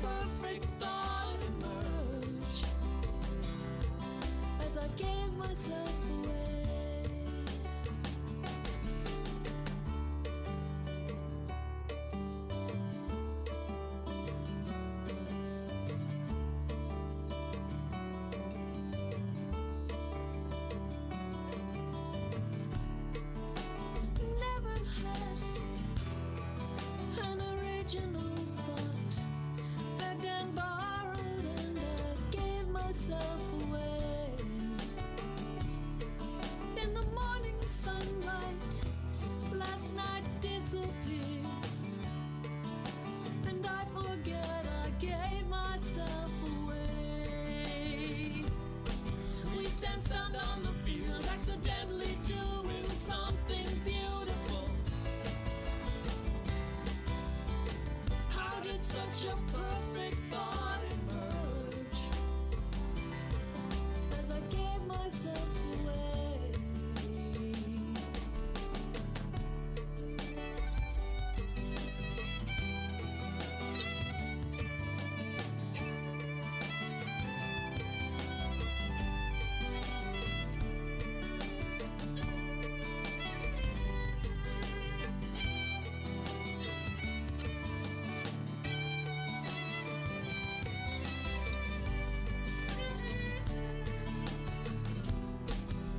perfect thought emerge as I gave myself away. Never had an original thought, begged and borrowed, and I gave myself away. In the morning sunlight, last night disappears, and I forget I gave myself away. We stand stunned on the field, accidentally doing something beautiful. How did such a perfect thought emerge as I gave myself away?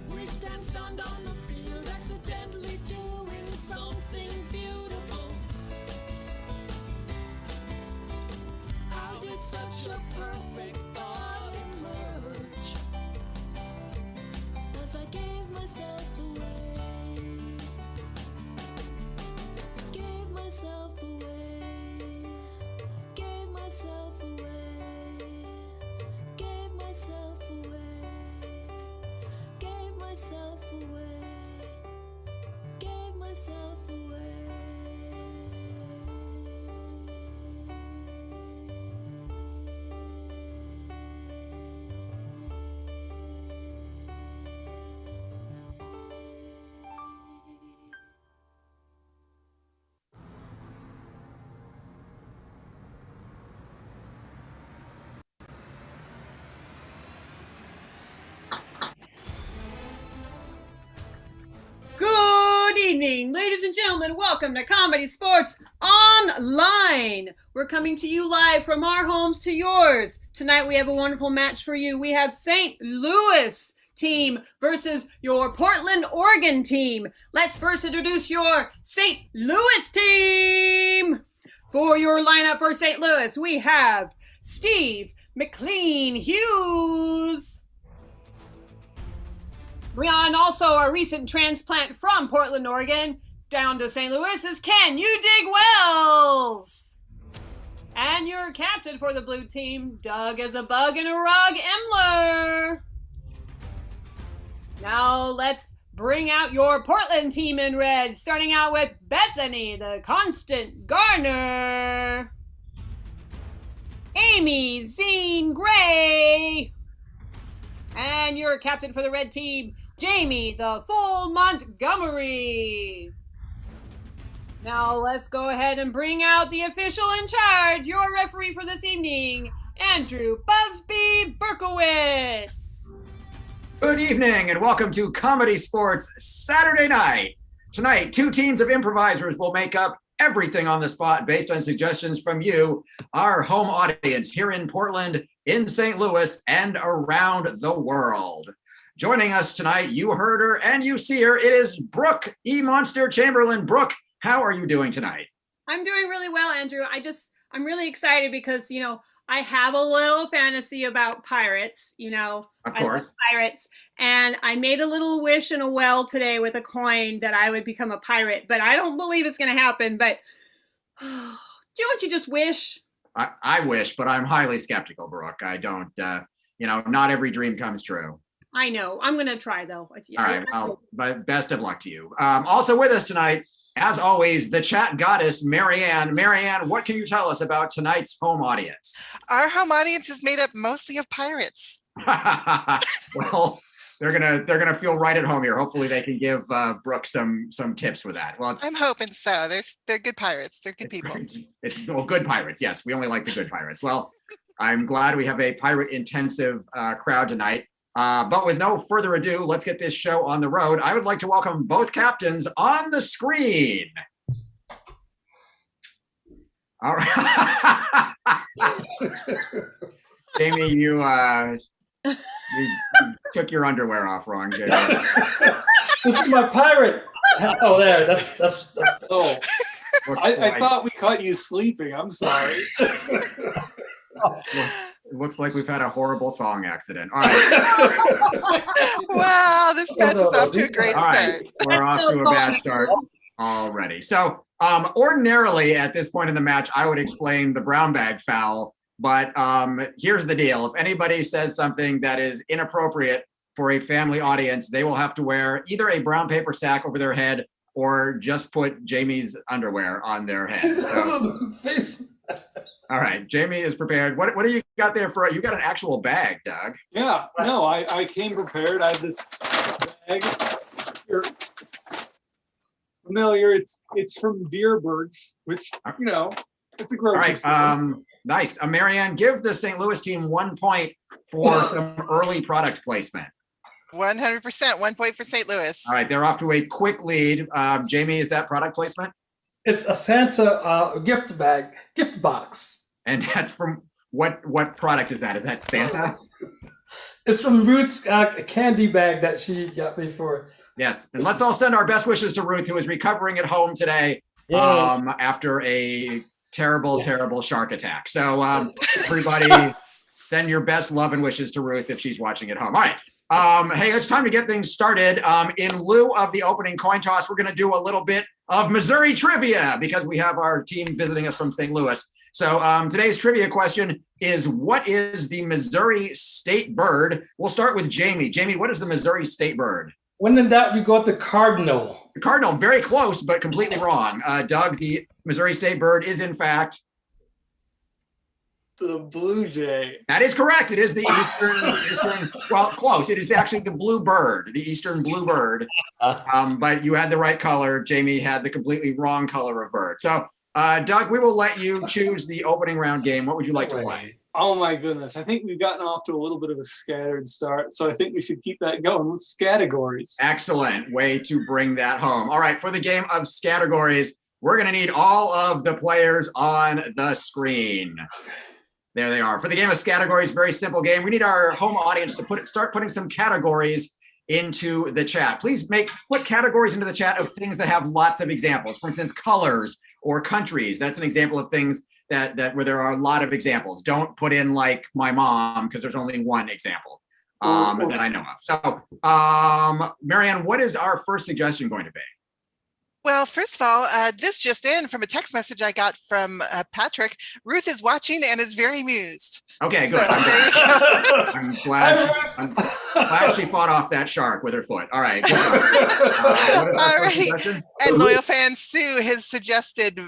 We stand stunned on the field, accidentally doing something beautiful. How did such a perfect thought emerge as I gave myself away? Gave myself away. Gave myself away. Gave myself away. Gave myself away. Gave myself away. Good evening, ladies and gentlemen. Welcome to ComedySportz Online. We're coming to you live from our homes to yours. Tonight we have a wonderful match for you. We have St. Louis team versus your Portland, Oregon team. Let's first introduce your St. Louis team. For your lineup for St. Louis, we have Steve McLean Hughes. And also a recent transplant from Portland, Oregon, down to St. Louis is Ken You Dig Wells. And your captain for the blue team, Doug as a bug in a rug, Emler. Now let's bring out your Portland team in red, starting out with Bethany, the constant Garner. Amy Zine Gray. And your captain for the red team, Jamie, the full Montgomery. Now let's go ahead and bring out the official in charge, your referee for this evening, Andrew Busby Berkowitz. Good evening and welcome to ComedySportz Saturday night. Tonight, two teams of improvisers will make up everything on the spot based on suggestions from you, our home audience here in Portland, in St. Louis, and around the world. Joining us tonight, you heard her and you see her, it is Brooke E. Monster Chamberlain. Brooke, how are you doing tonight? I'm doing really well, Andrew. I'm really excited because, I have a little fantasy about pirates, Of I course. love pirates. And I made a little wish in a well today with a coin that I would become a pirate, but I don't believe it's going to happen. But don't you just wish? I wish, but I'm highly skeptical, Brooke. I don't, not every dream comes true. I know. I'm going to try, though. All right. Well, but best of luck to you. Also with us tonight, as always, the chat goddess, Marianne. Marianne, what can you tell us about tonight's home audience? Our home audience is made up mostly of pirates. Well, they're gonna feel right at home here. Hopefully, they can give Brooke some tips with that. Well, I'm hoping so. They're good pirates. They're good people. Well, good pirates. Yes, we only like the good pirates. Well, I'm glad we have a pirate intensive crowd tonight. But with no further ado, let's get this show on the road. I would like to welcome both captains on the screen. All right. Jamie, you took your underwear off wrong, Jamie. This is my pirate. Oh, there. That's oh. I thought we caught you sleeping. I'm sorry. It looks like we've had a horrible thong accident. All right. Wow, this match is off to a great start. Right. We're off to a bad start already. So ordinarily at this point in the match, I would explain the brown bag foul. But here's the deal. If anybody says something that is inappropriate for a family audience, they will have to wear either a brown paper sack over their head or just put Jamie's underwear on their head. So, all right, Jamie is prepared. What do you got there for? You got an actual bag, Doug. Yeah, no, I came prepared. I have this bag. You're familiar. It's from Deerbergs, which, it's a grocery store. Nice. Marianne, give the St. Louis team 1 point for some early product placement. 100%. 1 point for St. Louis. All right, they're off to a quick lead. Jamie, is that product placement? It's a Santa gift box. And that's from what product is that? Is that Santa? It's from Ruth's candy bag that she got me for. Yes, and let's all send our best wishes to Ruth, who is recovering at home today after a terrible shark attack. So everybody send your best love and wishes to Ruth if she's watching at home. All right. Hey, it's time to get things started. In lieu of the opening coin toss, we're going to do a little bit of Missouri trivia because we have our team visiting us from St. Louis. So today's trivia question is, what is the Missouri state bird? We'll start with Jamie. Jamie, what is the Missouri state bird? When in doubt, you go with the cardinal. The cardinal, very close, but completely wrong. Doug, the Missouri state bird is in fact the blue jay. That is correct. It is the eastern. Well, close. It is actually the blue bird, the eastern blue bird. But you had the right color. Jamie had the completely wrong color of bird. So, Doug, we will let you choose the opening round game. What would you like to play? Oh my goodness. I think we've gotten off to a little bit of a scattered start. So I think we should keep that going with categories. Excellent way to bring that home. All right, for the game of categories, we're going to need all of the players on the screen. There they are. For the game of categories, very simple game. We need our home audience to start putting some categories into the chat. Please put categories into the chat of things that have lots of examples. For instance, colors or countries. That's an example of things that where there are a lot of examples. Don't put in like my mom, because there's only one example that I know of. So, Marianne, what is our first suggestion going to be? Well, first of all, this just in from a text message I got from Patrick. Ruth is watching and is very amused. Okay, good. So, there you go. I'm glad she fought off that shark with her foot. All right. Good. All right. And loyal fan Sue has suggested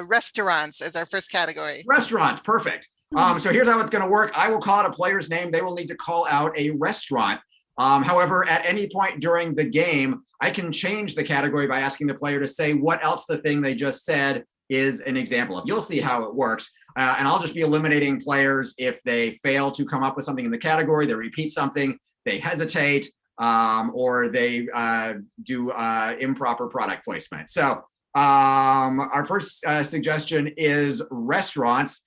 restaurants as our first category. Restaurants, perfect. So here's how it's going to work. I will call out a player's name. They will need to call out a restaurant. However, at any point during the game, I can change the category by asking the player to say what else the thing they just said is an example of. You'll see how it works. And I'll just be eliminating players if they fail to come up with something in the category, they repeat something, they hesitate, or they do improper product placement. So our first suggestion is restaurants.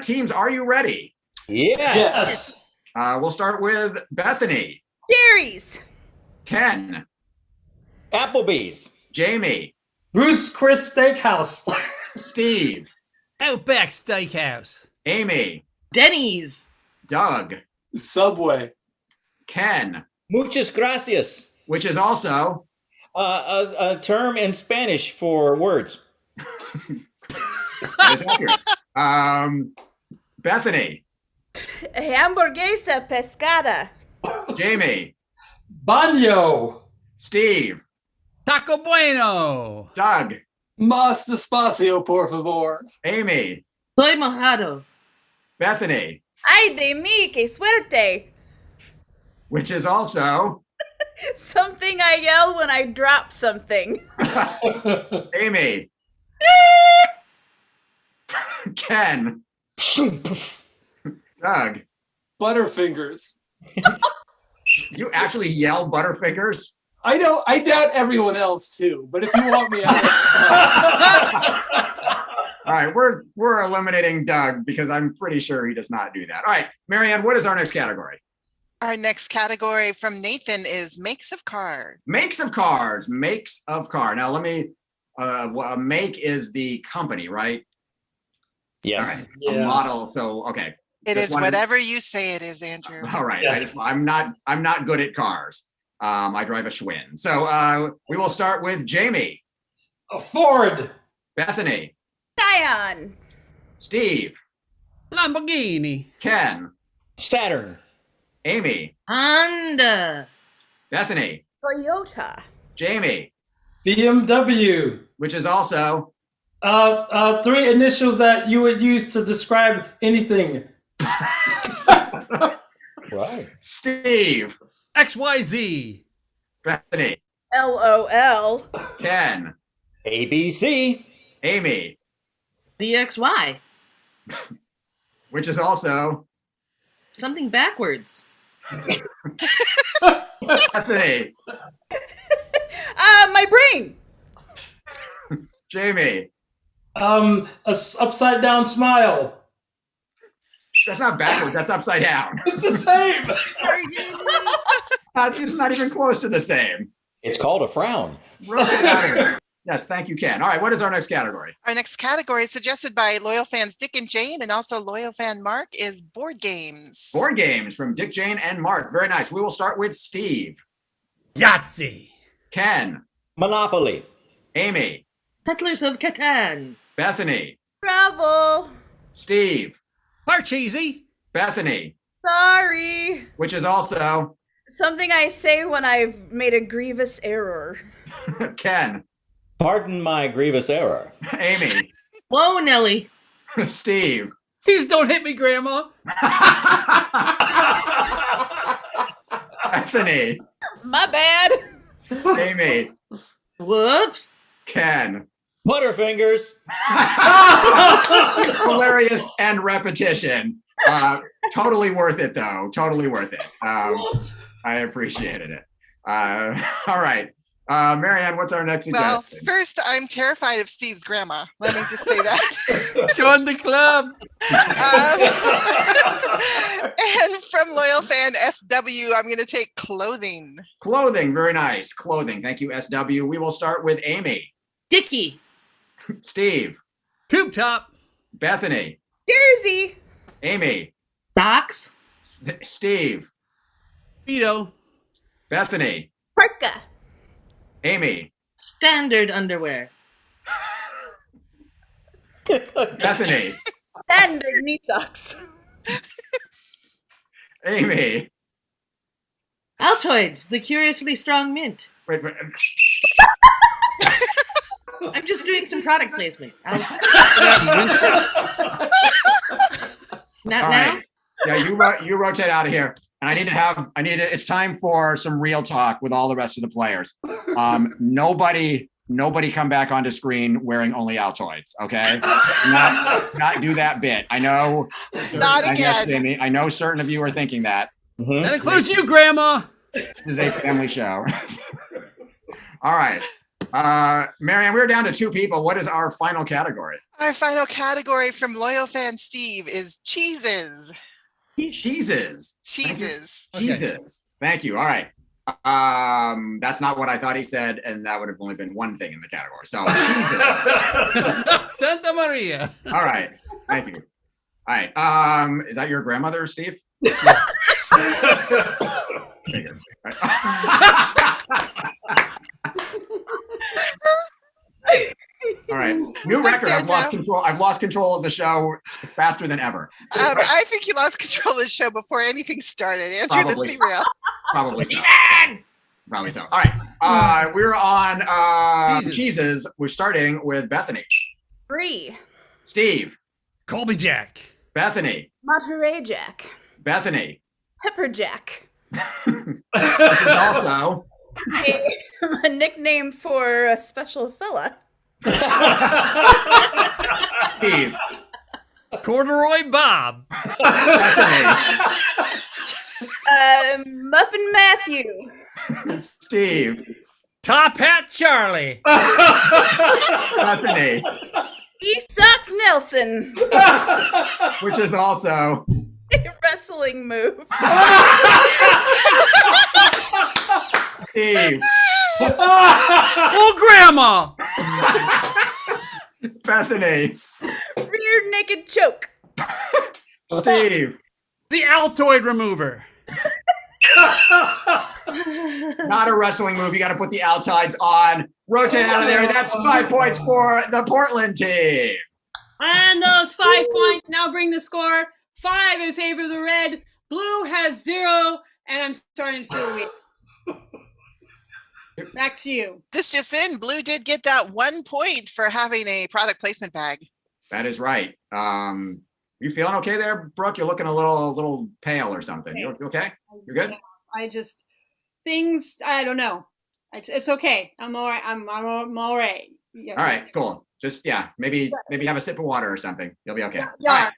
Teams, are you ready? Yes. We'll start with Bethany. Jerry's. Ken. Applebee's. Jamie. Ruth's Chris Steakhouse. Steve. Outback Steakhouse. Amy. Denny's. Doug. Subway. Ken. Muchas gracias. Which is also A term in Spanish for words. that is accurate. Bethany. Hamburguesa pescada. Jamie. Baño. Steve. Taco Bueno. Doug. Más despacio, por favor. Amy. Soy mojado. Bethany. Ay de mí, qué suerte. Which is also Something I yell when I drop something. Amy. Ken. Doug. Butterfingers. You actually yell Butterfingers? I know. I doubt everyone else too. But if you want me out, All right, we're eliminating Doug because I'm pretty sure he does not do that. All right, Marianne, what is our next category? Our next category from Nathan is makes of cars. Makes of cars. Makes of car. Now let me. Make is the company, right? Yes. All right. Yeah. A model. So okay. It Just is wanted- whatever you say it is, Andrew. All right. Yes. I'm not good at cars. I drive a Schwinn. So we will start with Jamie, a Ford. Bethany, Scion. Steve, Lamborghini. Ken, Saturn. Amy, Honda. Bethany, Toyota. Jamie, BMW. which is also 3 initials that you would use to describe anything. Right. Steve, XYZ. Bethany, LOL. Ken, ABC. Amy, DXY. which is also Something backwards. Bethany, My brain. Jamie. Upside down smile. That's not backwards. That's upside down. It's the same. Sorry, Jamie. It's not even close to the same. It's called a frown. Rotate out of here. Yes, thank you, Ken. All right, what is our next category? Our next category, suggested by loyal fans Dick and Jane and also loyal fan Mark, is board games. Board games from Dick, Jane, and Mark. Very nice. We will start with Steve, Yahtzee. Ken, Monopoly. Amy, Settlers of Catan. Bethany, Travel. Steve, Parcheesi. Bethany, Sorry. which is also Something I say when I've made a grievous error. Ken, Pardon my grievous error. Amy, Whoa, Nelly. Steve, Please don't hit me, Grandma. Bethany, My bad. Amy, Whoops. Ken. Butterfingers. Hilarious and repetition. Totally worth it, though. Totally worth it. I appreciated it. All right. Marianne, what's our next Well, suggestion? first, I'm terrified of Steve's grandma. Let me just say that. Join the club. And from loyal fan SW, I'm going to take clothing. Clothing. Very nice. Clothing. Thank you, SW. We will start with Amy, Dickie. Steve, Tube top. Bethany, Jersey. Amy, Socks. Steve, Speedo. Bethany, Parka. Amy, Standard underwear. Bethany, Standard knee socks. Amy. Altoids, the curiously strong mint. Wait. I'm just doing some product placement. Not All now? right. Yeah, you rotate out of here. And it's time for some real talk with all the rest of the players. Nobody come back onto screen wearing only Altoids, okay? Not do that bit. I know. Not I again. Jamie, I know certain of you are thinking that. Mhm. That includes you, Grandma. This is a family show. All right. Marianne, we're down to 2 people. What is our final category? Our final category from loyal fan Steve is cheeses. Cheeses. Cheeses. Jesus. Thank you. All right. That's not what I thought he said, and that would have only been one thing in the category. So, cheeses. Santa Maria. All right. Thank you. All right. Is that your grandmother, Steve? Figured. All right. New record. I've lost control. I've lost control of the show faster than ever. I think you lost control of the show before anything started. Andrew, let's Probably. be real. Probably so. Probably so. All right. We're on cheeses. We're starting with Bethany. Brie. Steve. Colby Jack. Bethany. Monterey Jack. Bethany. Pepper Jack. This is also a nickname for a special fella. Steve. Corduroy Bob. Muffin Matthew. Steve. Top Hat Charlie. Bethany. Socks Nelson. Which is also A wrestling move. Steve. Old Grandma. Bethany. Rear naked choke. Steve. The Altoid Remover. Not a wrestling move. You got to put the Altides on. Rotate out of there. That's 5 points for the Portland team. And those 5 points now bring the score 5 in favor of the red. Blue has 0, and I'm starting to feel weak. Back to you. This just in, Blue did get that 1 point for having a product placement bag. That is right. You feeling okay there, Brooke? You're looking a little pale or something. You okay? You're good? I just, things, I don't know. It's okay. I'm all right. I'm all right. Yeah. All right, cool. Just, maybe have a sip of water or something. You'll be okay. Yeah.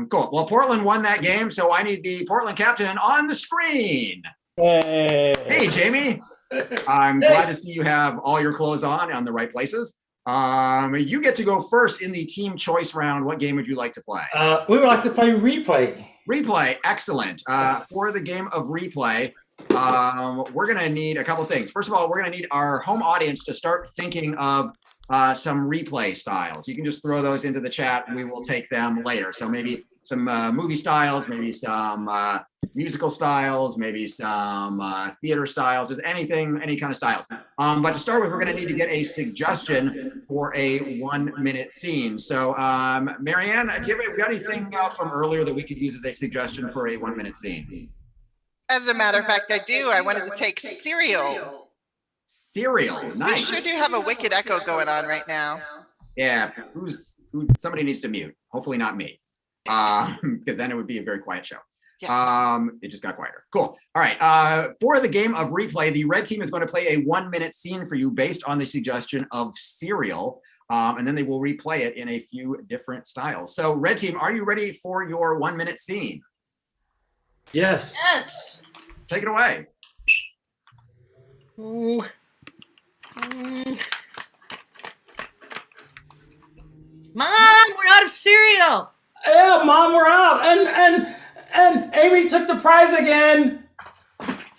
Cool. Well, Portland won that game, so I need the Portland captain on the screen. Hey, Jamie. I'm glad to see you have all your clothes on the right places. You get to go first in the team choice round. What game would you like to play? We would like to play replay. Replay, excellent. For the game of replay, we're going to need a couple things. First of all, we're going to need our home audience to start thinking of some replay styles. You can just throw those into the chat and we will take them later. So maybe some movie styles, maybe some musical styles, maybe some theater styles, just anything, any kind of styles. But to start with, we're going to need to get a suggestion for a 1 minute scene. So Marianne, do you got anything from earlier that we could use as a suggestion for a 1 minute scene? As a matter of fact, I do. I wanted to take cereal. Cereal, nice. We sure do have a wicked echo going on right now. Yeah, somebody needs to mute. Hopefully not me. Because then it would be a very quiet show. Yeah. It just got quieter. Cool. All right. For the game of replay, the red team is going to play a 1 minute scene for you based on the suggestion of cereal. And then they will replay it in a few different styles. So red team, are you ready for your 1 minute scene? Yes. Yes. Take it away. Mom, we're out of cereal. Yeah, Mom, we're out. And Amy took the prize again.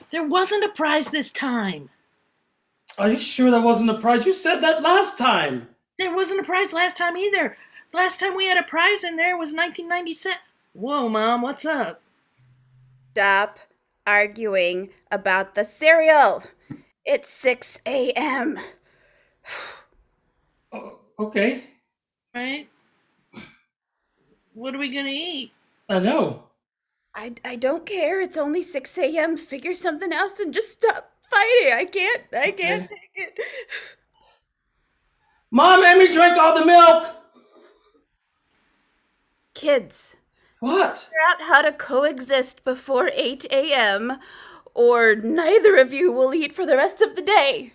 There wasn't a prize this time. Are you sure that wasn't a prize? You said that last time. There wasn't a prize last time either. Last time we had a prize in there was 1997. Whoa, Mom, what's up? Stop arguing about the cereal. It's 6 a.m. Okay. Right? What are we gonna eat? I know. I don't care. It's only 6 a.m. Figure something else and just stop fighting. I can't take it. Mom, Amy drank all the milk. Kids, What? figure out how to coexist before 8 a.m. or neither of you will eat for the rest of the day.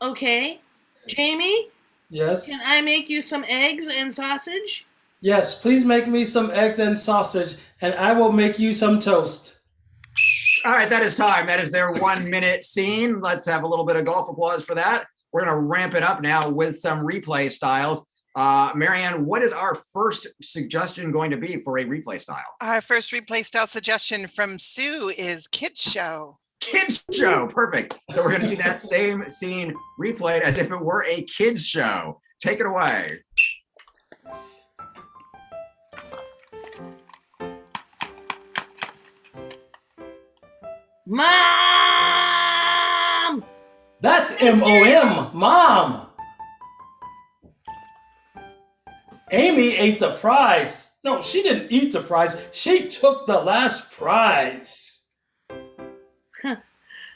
Okay. Jamie, Yes. can I make you some eggs and sausage? Yes, please make me some eggs and sausage, and I will make you some toast. All right, that is time. That is their 1 minute scene. Let's have a little bit of golf applause for that. We're going to ramp it up now with some replay styles. Marianne, what is our first suggestion going to be for a replay style? Our first replay style suggestion from Sue is Kids Show. Kids show, perfect. So we're going to see that same scene replayed as if it were a kids show. Take it away. Mom! That's M-O-M, Mom. Amy ate the prize. No, she didn't eat the prize. She took the last prize.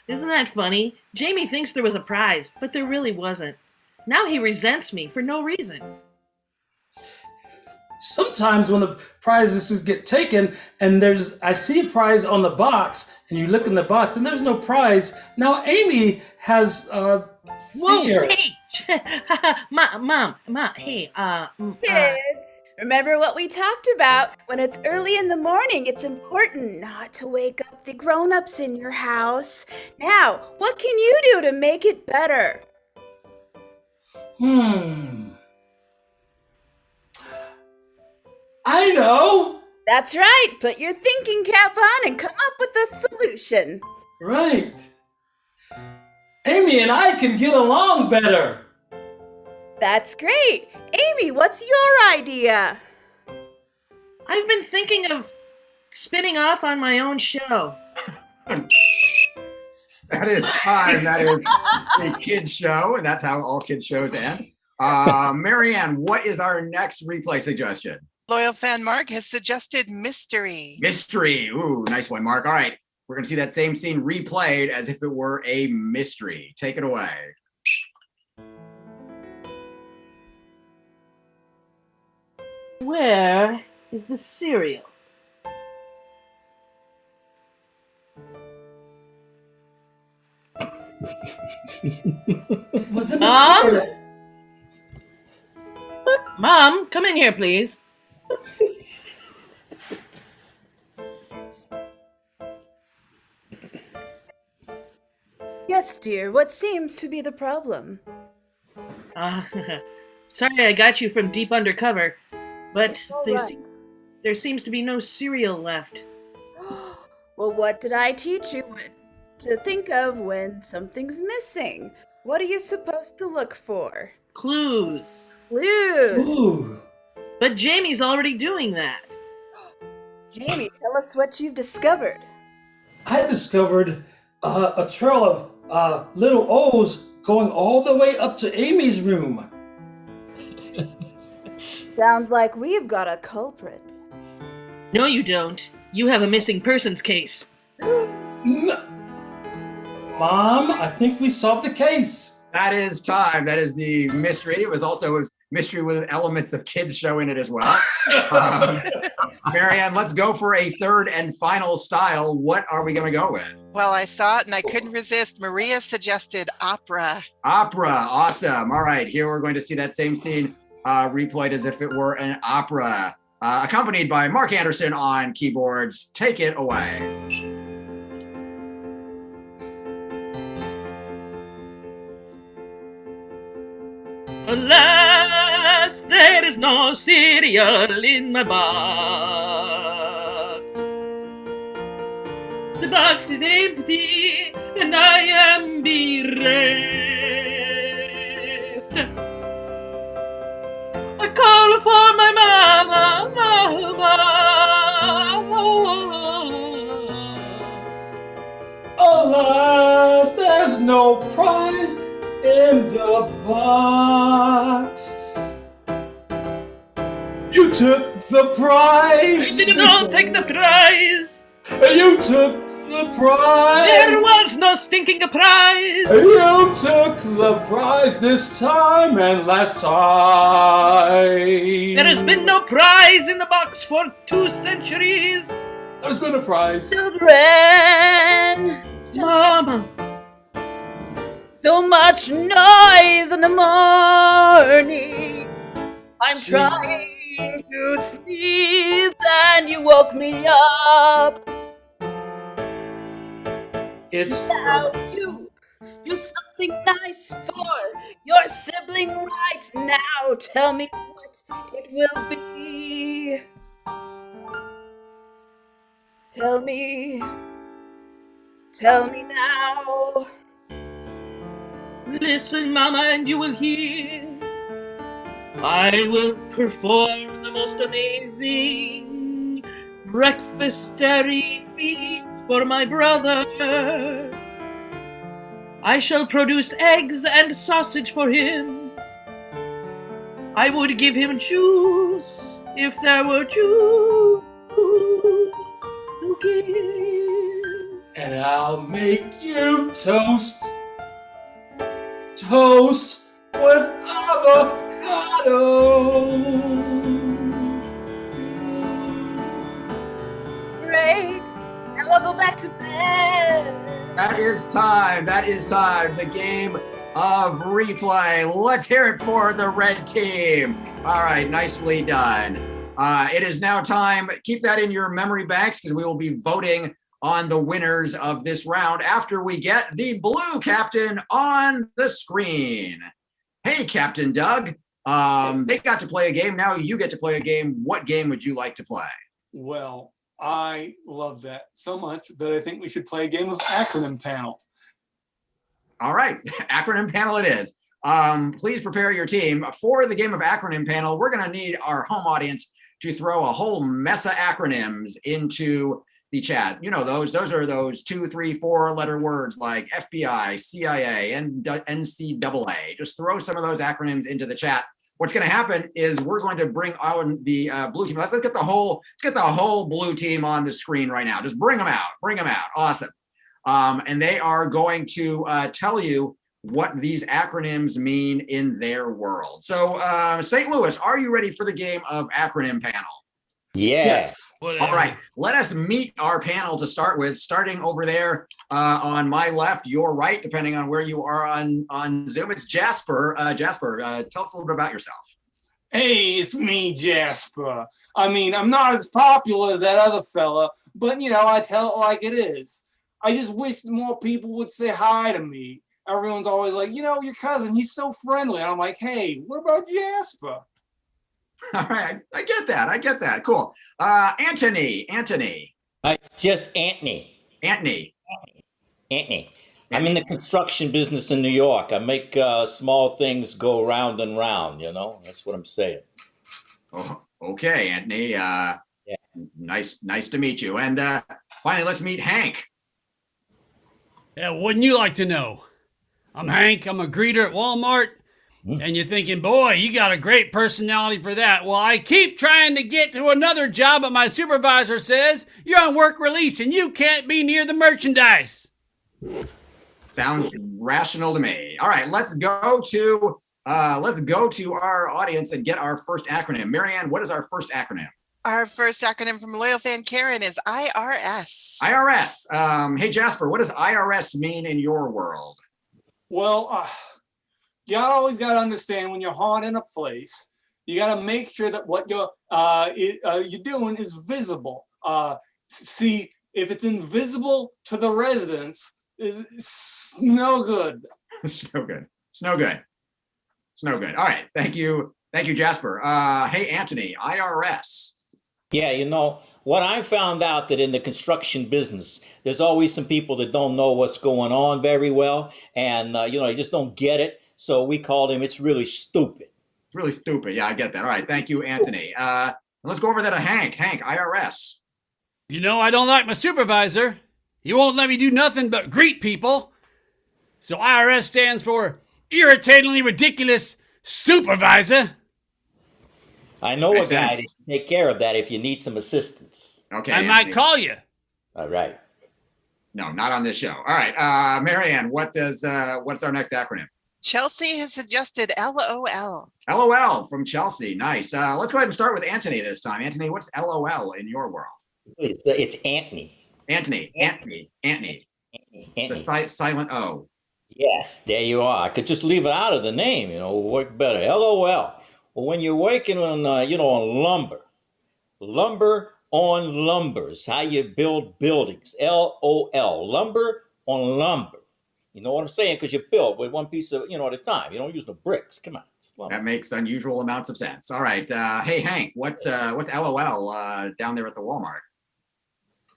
Isn't that funny? Jamie thinks there was a prize, but there really wasn't. Now he resents me for no reason. sometimes when the prizes get taken and I see a prize on the box and you look in the box and there's no prize. Now Amy has Whoa, fear. hey! Mom, hey, Kids, remember what we talked about? When it's early in the morning, it's important not to wake up the grown-ups in your house. Now, what can you do to make it better? I know. That's right. Put your thinking cap on and come up with a solution. Right. Amy and I can get along better. That's great. Amy, what's your idea? I've been thinking of spinning off on my own show. That is time. That is a kid show, and that's how all kid shows end. Marianne, what is our next replay suggestion? Loyal fan Mark has suggested mystery. Mystery. Ooh, nice one, Mark. All right. We're going to see that same scene replayed as if it were a mystery. Take it away. Where is the cereal? It was in the Mom? toilet. Mom, come in here, please. Yes, dear. What seems to be the problem? Sorry I got you from deep undercover, but All there, right. there seems to be no cereal left. Well, what did I teach you to think of when something's missing? What are you supposed to look for? Clues. Clues. Ooh. But Jamie's already doing that. Jamie, tell us what you've discovered. I discovered a trail of little O's going all the way up to Amy's room. Sounds like we've got a culprit. No, you don't. You have a missing persons case. Mom, I think we solved the case. That is time. That is the mystery. It was also a mystery with elements of kids show in it as well. Marianne, let's go for a third and final style. What are we going to go with? Well, I saw it and I couldn't resist. Maria suggested opera. Opera. Awesome. All right. Here we're going to see that same scene replayed as if it were an opera, accompanied by Mark Anderson on keyboards. Take it away. Alas, there is no cereal in my box. The box is empty and I am bereft. I call for my mama. Alas, there's no prize in the box. You took the prize. I did not take the prize. You took the prize. There was no stinking prize. You took the prize this time and last time. There has been no prize in the box for 2 centuries. There's been a prize. Children! Mama. So much noise in the morning. I'm trying to sleep and you woke me up. It's Now you something nice for your sibling right now. Tell me what it will be. Tell me now. Listen, Mama, and you will hear. I will perform the most amazing breakfast-airy feat for my brother. I shall produce eggs and sausage for him. I would give him juice if there were juice to give. And I'll make you toast. Toast with avocado. go back to bed. That is time. That is time. The game of replay. Let's hear it for the red team. All right, nicely done. It is now time. Keep that in your memory banks because we will be voting on the winners of this round after we get the blue captain on the screen. Hey, Captain Doug. They got to play a game. Now you get to play a game. What game would you like to play? Well, I love that so much that I think we should play a game of acronym panel. All right, acronym panel it is. Please prepare your team. For the game of acronym panel, we're going to need our home audience to throw a whole mess of acronyms into the chat. You know, those are those 2, 3, 4 letter words like FBI, CIA, and NCAA. Just throw some of those acronyms into the chat. What's going to happen is we're going to bring on the blue team. Let's get the whole blue team on the screen right now. Just bring them out. Bring them out. Awesome. And they are going to tell you what these acronyms mean in their world. So, St. Louis, are you ready for the game of acronym panel? Yes. All right, let us meet our panel to start with, starting over there on my left, your right, depending on where you are on Zoom. It's Jasper. Jasper, tell us a little bit about yourself. Hey, it's me, Jasper. I mean, I'm not as popular as that other fella, but, you know, I tell it like it is. I just wish that more people would say hi to me. Everyone's always like, you know, your cousin, he's so friendly. And I'm like, hey, what about Jasper? All right, I get that. Cool. Anthony. It's just Anthony. Anthony. I'm in the construction business in New York. I make small things go round and round, you know? That's what I'm saying. Oh, okay, Anthony. Yeah. Nice to meet you. And finally, let's meet Hank. Yeah, wouldn't you like to know? I'm Hank. I'm a greeter at Walmart. And you're thinking, boy, you got a great personality for that. Well, I keep trying to get to another job, but my supervisor says you're on work release and you can't be near the merchandise. Sounds rational to me. All right, let's go to our audience and get our first acronym. Marianne, what is our first acronym? Our first acronym from Loyal Fan Karen is IRS. IRS. Hey, Jasper, what does IRS mean in your world? Well, you always got to understand when you're haunting a place, you got to make sure that what you're doing is visible. See, if it's invisible to the residents, it's no good. It's no good. All right. Thank you, Jasper. Hey, Anthony, IRS. Yeah, you know, what I found out that in the construction business, there's always some people that don't know what's going on very well. And, you know, they just don't get it. So we called him, it's really stupid. It's really stupid. Yeah, I get that. All right. Thank you, Anthony. Let's go over there to Hank. Hank, IRS. You know, I don't like my supervisor. He won't let me do nothing but greet people. So IRS stands for Irritatingly Ridiculous Supervisor. I know a guy that can take care of that if you need some assistance. Okay. I might call you. All right. No, not on this show. All right. Marianne, what's our next acronym? Chelsea has suggested LOL. LOL from Chelsea. Nice. Let's go ahead and start with Anthony this time. Anthony, what's LOL in your world? It's Anthony. Anthony. It's a silent O. Yes, there you are. I could just leave it out of the name, you know, work better. LOL. Well, when you're working on, on lumber on lumbers, how you build buildings. LOL. Lumber on lumber. You know what I'm saying? Because you build with one piece of, at a time. You don't use the bricks. Come on. That makes unusual amounts of sense. All right. Hey, Hank, what's LOL down there at the Walmart?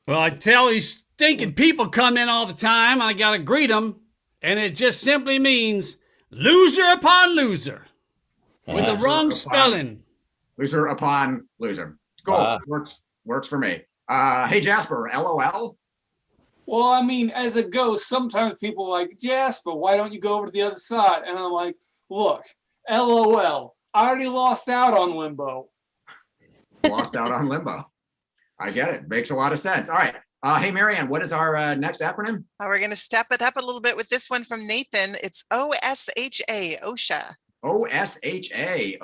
Well, I tell these stinking people come in all the time. I got to greet them. And it just simply means loser upon loser with the wrong spelling. Loser upon loser. Cool. Works for me. Hey, Jasper, LOL? Well, I mean, as a ghost, sometimes people are like, Jasper, why don't you go over to the other side? And I'm like, look, LOL. I already lost out on Limbo. Lost out on Limbo. I get it. Makes a lot of sense. All right. Hey, Marianne, what is our next acronym? We're going to step it up a little bit with this one from Nathan. It's OSHA, OSHA. OSHA.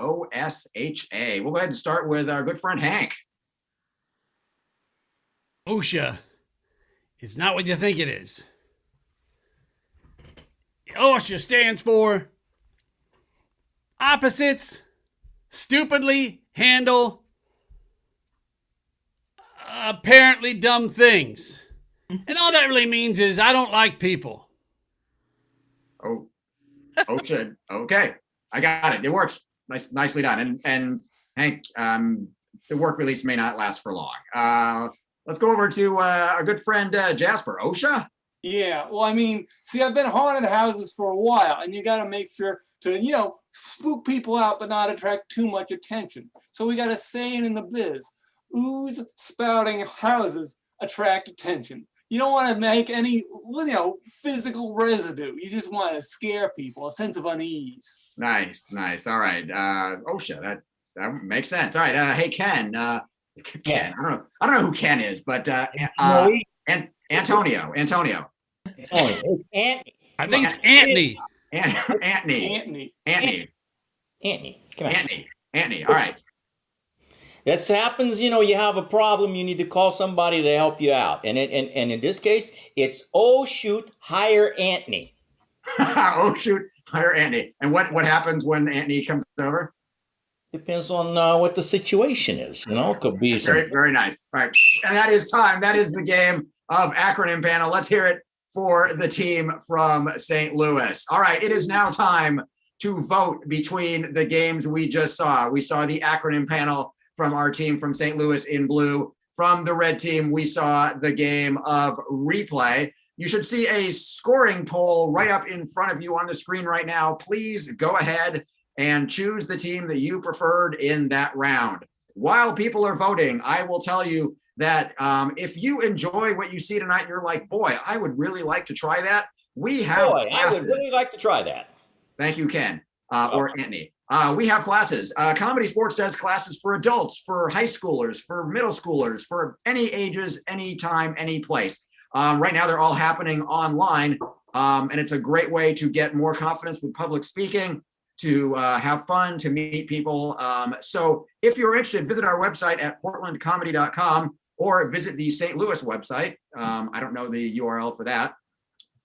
We'll go ahead and start with our good friend Hank. OSHA It's not what you think it is. OSHA stands for opposites stupidly handle apparently dumb things. And all that really means is I don't like people. Oh, OSHA. Okay. I got it. It works. Nicely done. And Hank, the work release may not last for long. Let's go over to our good friend Jasper. OSHA? Yeah, well, I mean, see, I've been haunted houses for a while, and you got to make sure to, spook people out, but not attract too much attention. So we got a saying in the biz: ooze spouting houses attract attention. You don't want to make any, physical residue. You just want to scare people, a sense of unease. Nice. All right. OSHA, that makes sense. All right. Hey, Ken. Ken. I don't know who Ken is, but and Antonio. Oh, I think it's Anthony. Anthony. Come on. Anthony. All right. That happens, you have a problem, you need to call somebody to help you out. And in this case, it's hire Anthony. Hire Anthony. And what happens when Anthony comes over? Depends on what the situation is. Could be very, very nice. All right. And that is time. That is the game of acronym panel. Let's hear it for the team from St. Louis. All right. It is now time to vote between the games we just saw. We saw the acronym panel from our team from St. Louis in blue. From the red team, we saw the game of replay. You should see a scoring poll right up in front of you on the screen right now. Please go ahead and choose the team that you preferred in that round. While people are voting, I will tell you that if you enjoy what you see tonight, and you're like, boy, I would really like to try that. We have I would really like to try that. Thank you, Ken, or Anthony. We have classes. ComedySportz does classes for adults, for high schoolers, for middle schoolers, for any ages, any time, any place. Right now, they're all happening online, and it's a great way to get more confidence with public speaking, to have fun, to meet people. So if you're interested, visit our website at portlandcomedy.com or visit the St. Louis website. I don't know the URL for that.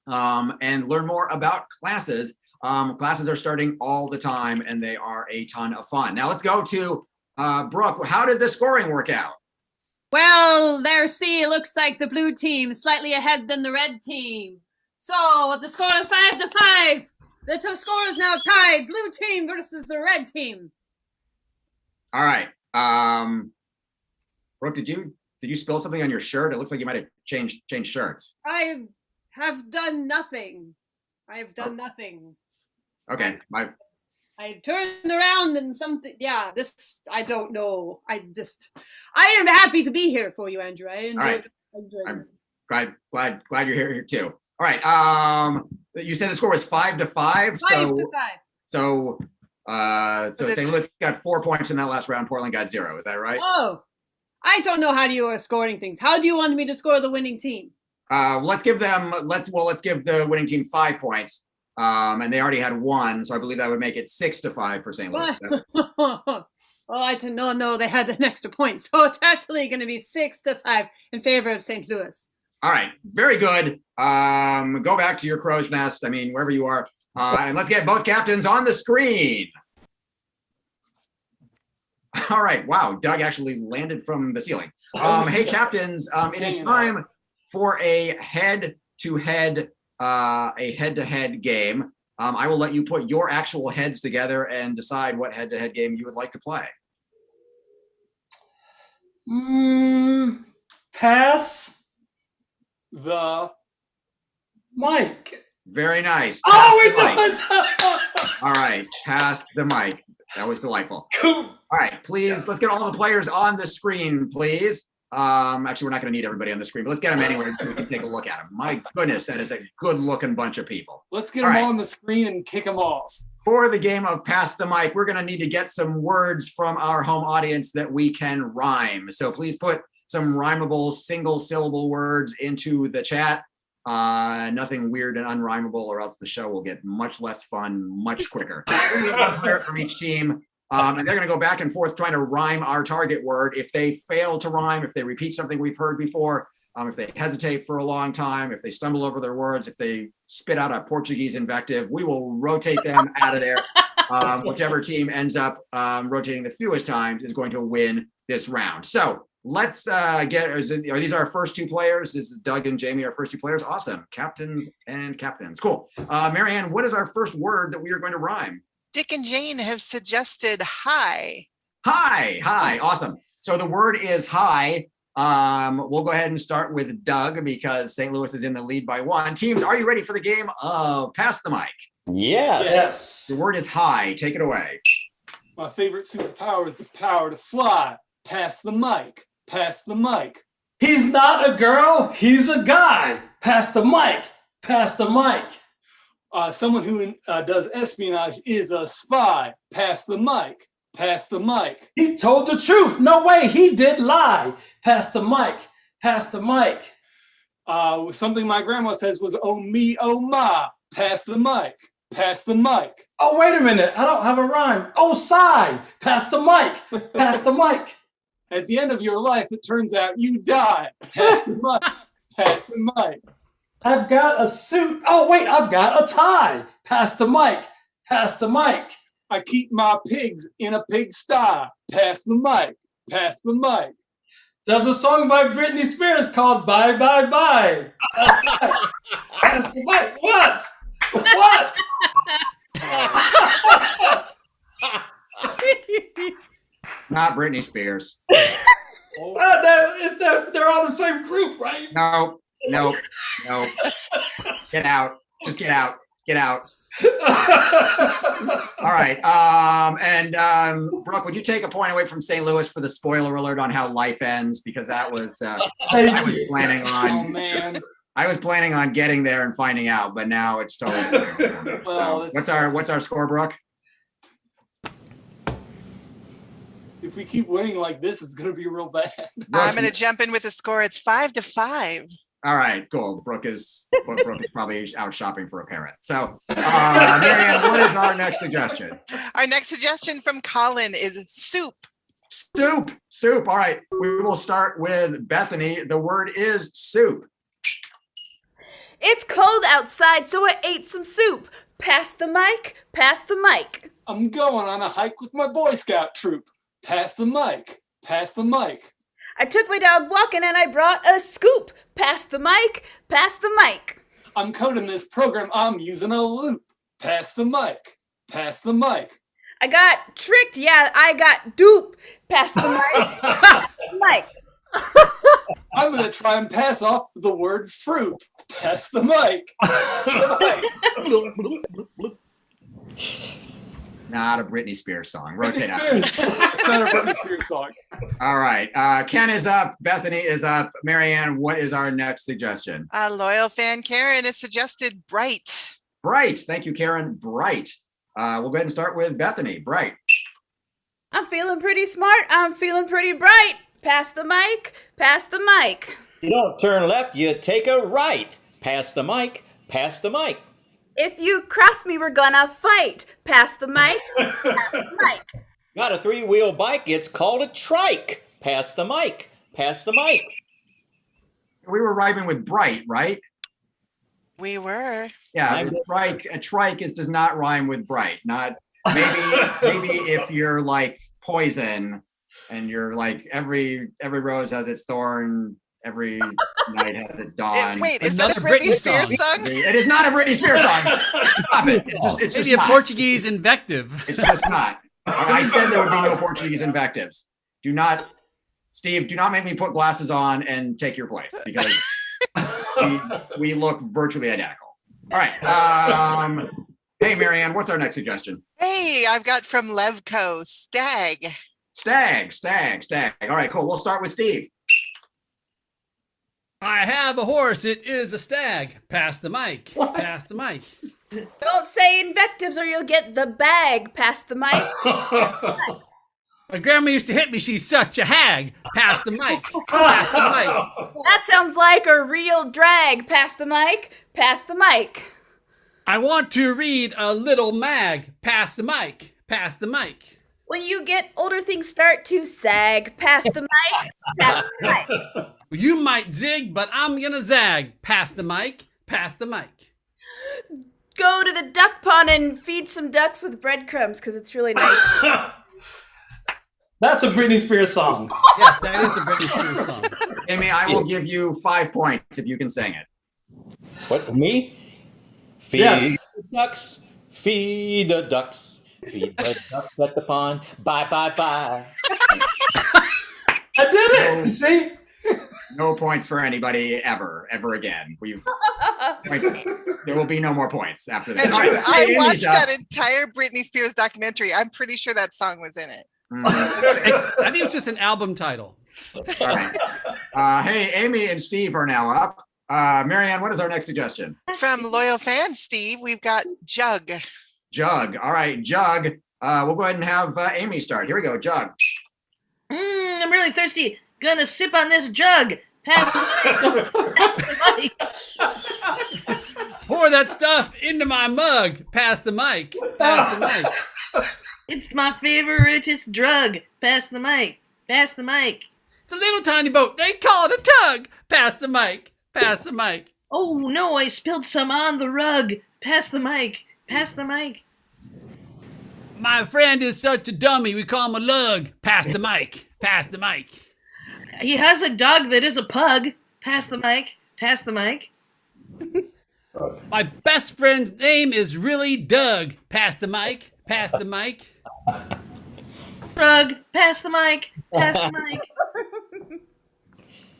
And learn more about classes. Classes are starting all the time, and they are a ton of fun. Now let's go to Brooke. How did the scoring work out? Well, there, see, it looks like the blue team slightly ahead than the red team. So, with the score of 5-5, the score is now tied. Blue team versus the red team. All right. Brooke, did you spill something on your shirt? It looks like you might have changed shirts. I have done nothing. Nothing. Okay. I turned around and something. Yeah, I don't know. I am happy to be here for you, Andrew. I enjoyed this. I'm glad you're here too. All right. You said the score was 5-5. 5-5. So St. Louis got 4 points in that last round. Portland got 0. Is that right? Oh, I don't know how you are scoring things. How do you want me to score the winning team? Let's give the winning team 5 points. And they already had 1, so I believe that would make it 6-5 for St. Louis. Oh, I didn't know they had an extra point. So it's actually going to be 6-5 in favor of St. Louis. All right, very good. Go back to your crow's nest. I mean, wherever you are. And let's get both captains on the screen. All right, wow, Doug actually landed from the ceiling. Hey, captains, it is time for a head-to-head game. I will let you put your actual heads together and decide what head-to-head game you would like to play. Pass the mic. Very nice. Oh, we're done. All right, pass the mic. That was delightful. Cool. All right, please, let's get all the players on the screen, please. Actually, we're not going to need everybody on the screen, but let's get them anyway so we can take a look at them. My goodness, that is a good-looking bunch of people. Let's get them all on the screen and kick them off. For the game of Pass the Mic, we're going to need to get some words from our home audience that we can rhyme. So please put some rhymable single-syllable words into the chat. Nothing weird and unrhymable, or else the show will get much less fun much quicker. We need one player from each team. And they're going to go back and forth trying to rhyme our target word. If they fail to rhyme, if they repeat something we've heard before, If they hesitate for a long time, if they stumble over their words, if they spit out a Portuguese invective, we will rotate them out of there. Whichever team ends up rotating the fewest times is going to win this round. So let's are these our first two players? This is Doug and Jamie, our first two players. Awesome. Captains and captains. Cool. Marianne, what is our first word that we are going to rhyme? Dick and Jane have suggested hi. Hi. Awesome. So the word is hi. We'll go ahead and start with Doug because St. Louis is in the lead by 1. Teams, are you ready for the game of Pass the Mic? Yes. The word is hi. Take it away. My favorite superpower is the power to fly. Pass the mic. Pass the mic. He's not a girl, he's a guy. Pass the mic. Pass the mic. Someone who does espionage is a spy. Pass the mic. Pass the mic. He told the truth. No way, he did lie. Pass the mic. Pass the mic. Something my grandma says was, oh me, oh ma. Pass the mic. Pass the mic. Oh, wait a minute. I don't have a rhyme. Oh, sigh. Pass the mic. Pass the mic. At the end of your life, it turns out you die. Pass the mic. Pass the mic. I've got a suit. Oh, wait, I've got a tie. Pass the mic. Pass the mic. I keep my pigs in a pigsty. Pass the mic. Pass the mic. There's a song by Britney Spears called Bye, Bye, Bye. Pass the mic. What? What? Not Britney Spears. They're all the same group, right? No. Get out. Just get out. Get out. All right. Brooke, would you take a point away from St. Louis for the spoiler alert on how life ends? Because that was I was planning on. Oh man. I was planning on getting there and finding out, but now it's totally. Well, so what's our score, Brooke? If we keep winning like this, it's going to be real bad. I'm going to jump in with a score. It's 5-5. All right, cool. Brooke is probably out shopping for a parrot. So, Marianne, what is our next suggestion? Our next suggestion from Colin is soup. Soup. All right, we will start with Bethany. The word is soup. It's cold outside, so I ate some soup. Pass the mic. Pass the mic. I'm going on a hike with my Boy Scout troop. Pass the mic. Pass the mic. I took my dog walking and I brought a scoop. Pass the mic. Pass the mic. I'm coding this program. I'm using a loop. Pass the mic. Pass the mic. I got tricked. Yeah, I got dupe. Pass the mic. Pass the mic. I'm going to try and pass off the word fruit. Pass the mic. Not a Britney Spears song. Rotate out. It's not a Britney Spears song. All right. Ken is up. Bethany is up. Marianne, what is our next suggestion? Loyal fan Karen has suggested bright. Bright. Thank you, Karen. Bright. We'll go ahead and start with Bethany. Bright. I'm feeling pretty smart. I'm feeling pretty bright. Pass the mic. Pass the mic. You don't turn left, you take a right. Pass the mic. Pass the mic. If you cross me, we're gonna fight. Pass the mic. Pass the mic. Got a 3-wheel bike, it's called a trike. Pass the mic. Pass the mic. We were rhyming with bright, right? We were. Yeah, a trike does not rhyme with bright. Not maybe if you're like poison and you're like every rose has its thorn, every night has its dawn. Wait, is that a Britney Spears song? It is not a Britney Spears song. Stop it. It's Maybe just a not. Portuguese invective. It's just not. I said there would be no Portuguese invectives. Steve, do not make me put glasses on and take your place because we look virtually identical. All right. Hey, Marianne, what's our next suggestion? Hey, I've got from Levco, stag. Stag. All right, cool. We'll start with Steve. I have a horse. It is a stag. Pass the mic. What? Pass the mic. Don't say invectives or you'll get the bag. Pass the mic. My grandma used to hit me. She's such a hag. Pass the mic. Pass the mic. That sounds like a real drag. Pass the mic. Pass the mic. I want to read a little mag. Pass the mic. Pass the mic. When you get older, things start to sag. Pass the mic. Pass the mic. You might zig, but I'm gonna zag. Pass the mic. Pass the mic. Go to the duck pond and feed some ducks with breadcrumbs because it's really nice. That's a Britney Spears song. Yes, that is a Britney Spears song. Amy, I will give you 5 points if you can sing it. What, me? Feed Yes. the ducks. Feed the ducks. Feed the ducks at the pond. Bye, bye, bye. I did it. You see? No points for anybody ever again. There will be no more points after that. And All Drew, right, I Amy's watched up. that entire Britney Spears documentary. I'm pretty sure that song was in it. I think it's just an album title. All right. Hey, Amy and Steve are now up. Marianne, what is our next suggestion? From loyal fans, Steve, we've got Jug. Jug. All right, Jug. We'll go ahead and have Amy start. Here we go, Jug. I'm really thirsty. Gonna sip on this jug. Pass the mic. Pass the mic. Pour that stuff into my mug. Pass the mic. Pass the mic. It's my favoriteest drug. Pass the mic. Pass the mic. It's a little tiny boat. They call it a tug. Pass the mic. Pass the mic. Oh no, I spilled some on the rug. Pass the mic. Pass the mic. My friend is such a dummy. We call him a lug. Pass the mic. Pass the mic. He has a dog that is a pug. Pass the mic. Pass the mic. My best friend's name is really Doug. Pass the mic. Pass the mic. Rug. Pass the mic. Pass the mic.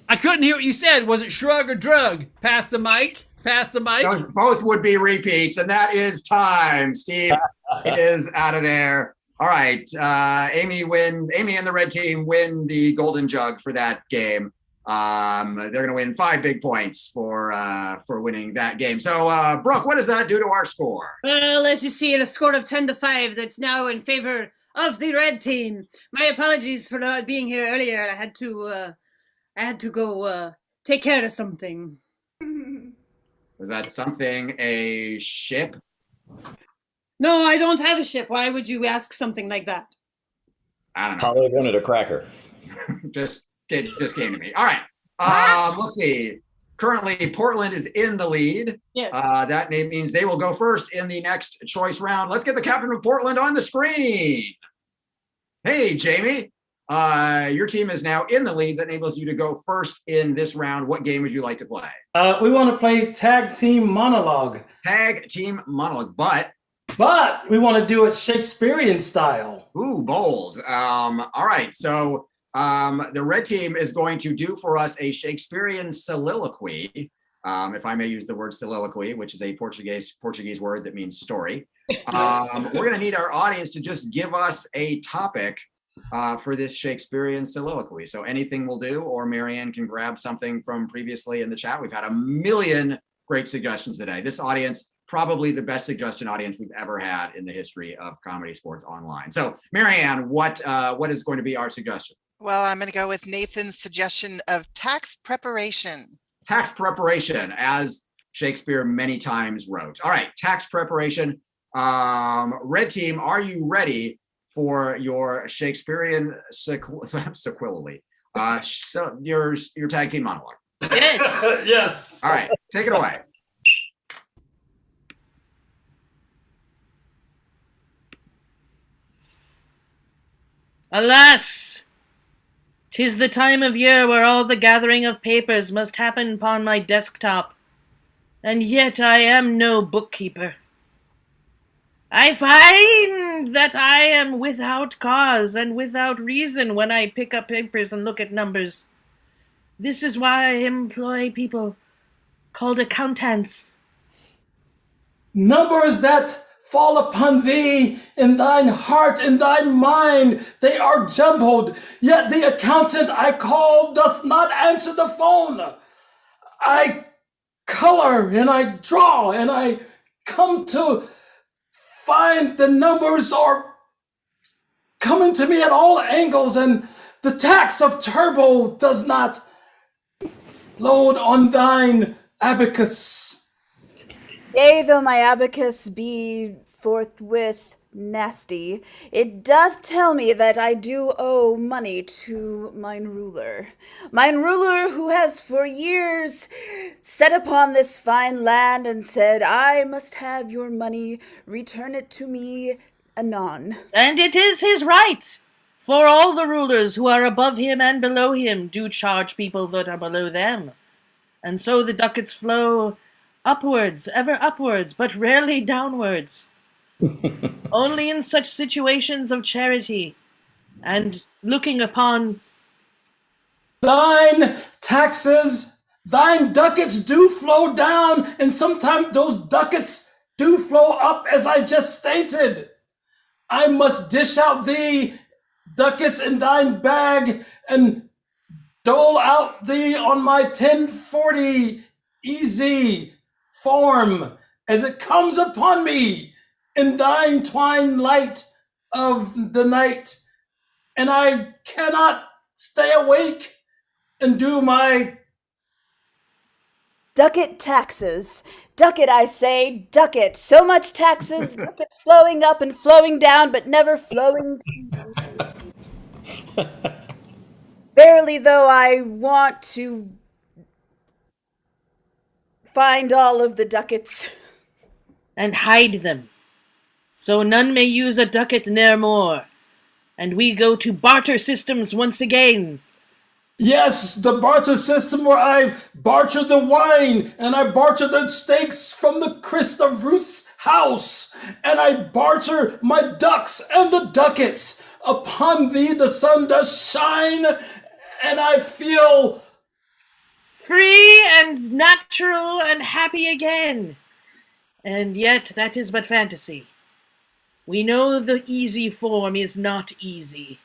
I couldn't hear what you said. Was it shrug or drug? Pass the mic. Pass the mic. Those both would be repeats, and that is time. Steve is out of there. All right. Amy wins. Amy and the red team win the golden jug for that game. They're going to win 5 big points for winning that game. So, Brooke, what does that do to our score? Well, as you see, a score of 10-5 that's now in favor of the red team. My apologies for not being here earlier. I had to go take care of something. Was that something a ship? No, I don't have a ship. Why would you ask something like that? I don't know. Probably wanted a cracker. just came to me. All right. Let's see. Currently, Portland is in the lead. Yes. That means they will go first in the next choice round. Let's get the captain of Portland on the screen. Hey, Jamie. Your team is now in the lead. That enables you to go first in this round. What game would you like to play? We want to play tag team monologue. Tag team monologue, But we want to do it Shakespearean style. Ooh, bold. All right. So the red team is going to do for us a Shakespearean soliloquy, if I may use the word soliloquy, which is a Portuguese word that means story. We're going to need our audience to just give us a topic for this Shakespearean soliloquy. So anything will do, or Marianne can grab something from previously in the chat. We've had a million great suggestions today. This audience, probably the best suggestion audience we've ever had in the history of Comedy Sports Online. So Marianne, what is going to be our suggestion? Well, I'm going to go with Nathan's suggestion of tax preparation. Tax preparation, as Shakespeare many times wrote. All right, tax preparation. Red team, are you ready for your Shakespearean sequelae? So your tag team monologue. Yes. Yes. All right, take it away. Alas! 'Tis the time of year where all the gathering of papers must happen upon my desktop, and yet I am no bookkeeper. I find that I am without cause and without reason when I pick up papers and look at numbers. This is why I employ people called accountants. Numbers that fall upon thee in thine heart, in thy mind, they are jumbled, yet the accountant I call doth not answer the phone. I color and I draw and I come to find the numbers are coming to me at all angles, and the tax of turbo does not load on thine abacus. Yea, though my abacus be forthwith nasty, it doth tell me that I do owe money to mine ruler. Mine ruler who has for years set upon this fine land and said, I must have your money, return it to me anon. And it is his right. For all the rulers who are above him and below him do charge people that are below them. And so the ducats flow upwards, ever upwards, but rarely downwards. Only in such situations of charity and looking upon Thine taxes, thine ducats do flow down, and sometimes those ducats do flow up, as I just stated. I must dish out thee ducats in thine bag and dole out thee on my 1040 easy form as it comes upon me in thine twine light of the night, and I cannot stay awake and do my Ducat taxes. Ducat, I say, ducat. So much taxes, ducats flowing up and flowing down, but never flowing down. Verily, though, I want to find all of the ducats. and hide them, so none may use a ducat ne'er more, and we go to barter systems once again. Yes, the barter system where I barter the wine and I barter the steaks from the Christ of Ruth's house, and I barter my ducks and the ducats. Upon thee the sun does shine, and I feel Free and natural and happy again. And yet that is but fantasy. We know the easy form is not easy.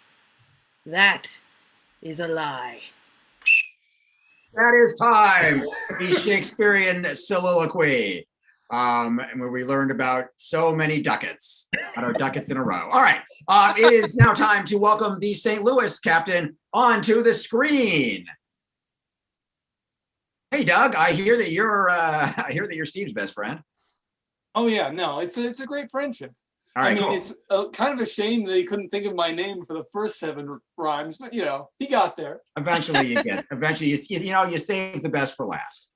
That is a lie. That is time. The Shakespearean soliloquy, where we learned about so many ducats, ducats in a row. All right, it is now time to welcome the St. Louis captain onto the screen. Hey, Doug, I hear that you're Steve's best friend. Oh yeah, no, it's a great friendship. All right, I mean, cool. it's kind of a shame that he couldn't think of my name for the first 7 rhymes, but you know, he got there. Eventually you get. Eventually, you save the best for last.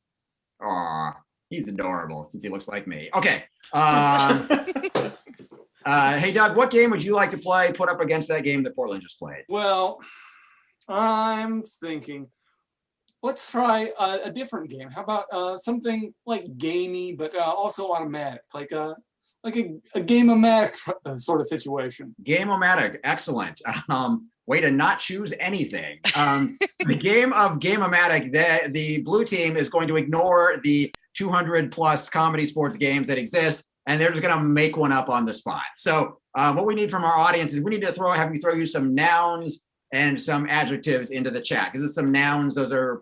Aw, he's adorable since he looks like me. Okay. Hey, Doug, what game would you like to play? Put up against that game that Portland just played. Well, I'm thinking, let's try a different game. How about something like gamey, but also automatic, like a game-o-matic sort of situation. Game-o-matic, excellent. Way to not choose anything. The game of game-o-matic, the blue team is going to ignore the 200 plus comedy sports games that exist, and they're just going to make one up on the spot. So what we need from our audience is we need to have you throw you some nouns and some adjectives into the chat. Because some nouns, those are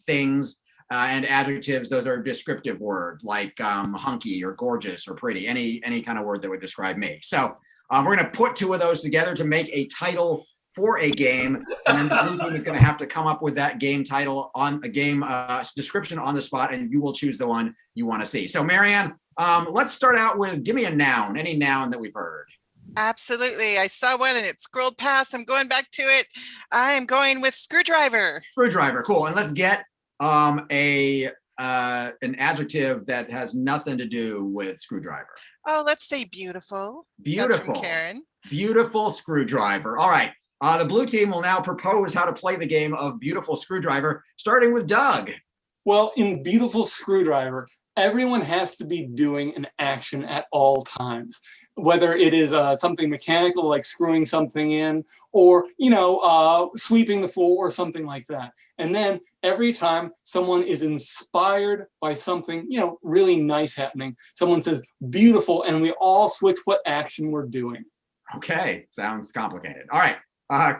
things, and adjectives, those are descriptive words like hunky or gorgeous or pretty, any kind of word that would describe me. So we're going to put 2 of those together to make a title for a game, and then the blue team is going to have to come up with that game title on a game description on the spot, and you will choose the one you want to see. So Marianne, let's start out with, give me a noun, any noun that we've heard. Absolutely. I saw one and it scrolled past. I'm going back to it. I'm going with screwdriver. Screwdriver, cool. And let's get an adjective that has nothing to do with screwdriver. Oh, let's say beautiful. Beautiful. That's from Karen. Beautiful screwdriver. All right. The blue team will now propose how to play the game of beautiful screwdriver, starting with Doug. Well, in beautiful screwdriver, everyone has to be doing an action at all times, whether it is something mechanical like screwing something in, or sweeping the floor or something like that. And then every time someone is inspired by something really nice happening, someone says beautiful, and we all switch what action we're doing. Okay, sounds complicated. All right,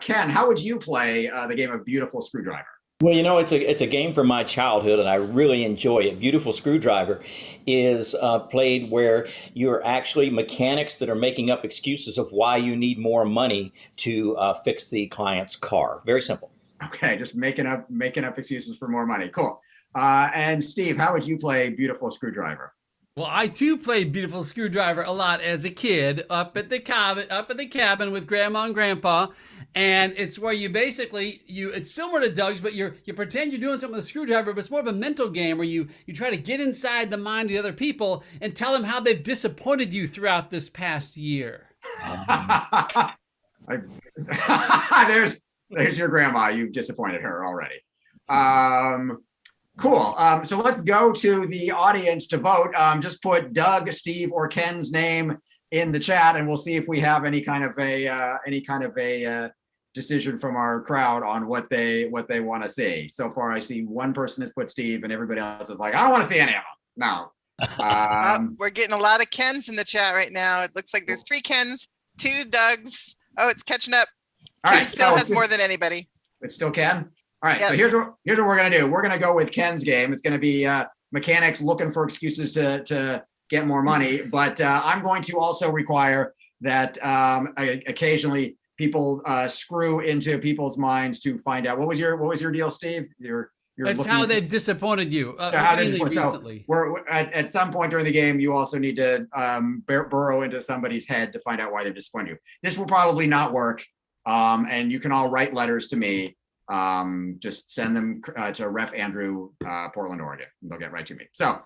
Ken, how would you play the game of beautiful screwdriver? Well, it's a game from my childhood, and I really enjoy it. Beautiful Screwdriver is played where you're actually mechanics that are making up excuses of why you need more money to fix the client's car. Very simple. Okay, just making up excuses for more money. Cool. And Steve, how would you play Beautiful Screwdriver? Well, I too played Beautiful Screwdriver a lot as a kid up at the cabin with Grandma and Grandpa. And it's where you basically it's similar to Doug's, but you pretend you're doing something with a screwdriver, but it's more of a mental game where you try to get inside the mind of the other people and tell them how they've disappointed you throughout this past year. There's your grandma. You've disappointed her already. Cool. So let's go to the audience to vote. Just put Doug, Steve, or Ken's name in the chat, and we'll see if we have any kind of a decision from our crowd on what they want to see. So far, I see one person has put Steve, and everybody else is like, I don't want to see any of them. No. We're getting a lot of Kens in the chat right now. It looks like there's 3 Kens, 2 Dougs. Oh, it's catching up. All Ken right, still so has more than anybody. It's still Ken. All right, Yes. so here's what we're gonna do. We're gonna go with Ken's game. It's gonna be mechanics looking for excuses to get more money, but I'm going to also require that occasionally people screw into people's minds to find out what was your deal, Steve. That's how they've disappointed you. Recently. We're at some point during the game, you also need to burrow into somebody's head to find out why they've disappointed you. This will probably not work, and you can all write letters to me. Just send them to Ref Andrew, Portland, Oregon. They'll get right to me. So,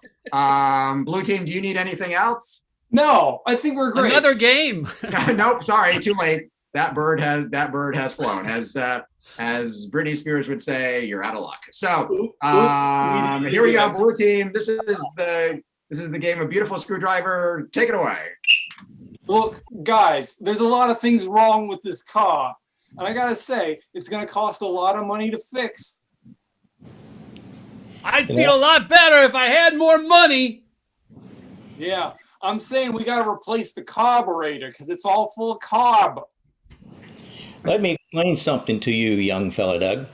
blue team, do you need anything else? No, I think we're great. Another game. Nope, sorry, too late. That bird has flown. As Britney Spears would say, you're out of luck. So, here we go, blue team. This is the game of Beautiful Screwdriver. Take it away. Look, guys, there's a lot of things wrong with this car. And I gotta say, it's gonna cost a lot of money to fix. I'd feel a lot better if I had more money. Yeah, I'm saying we gotta replace the carburetor because it's all full of carb. Let me explain something to you, young fella Doug.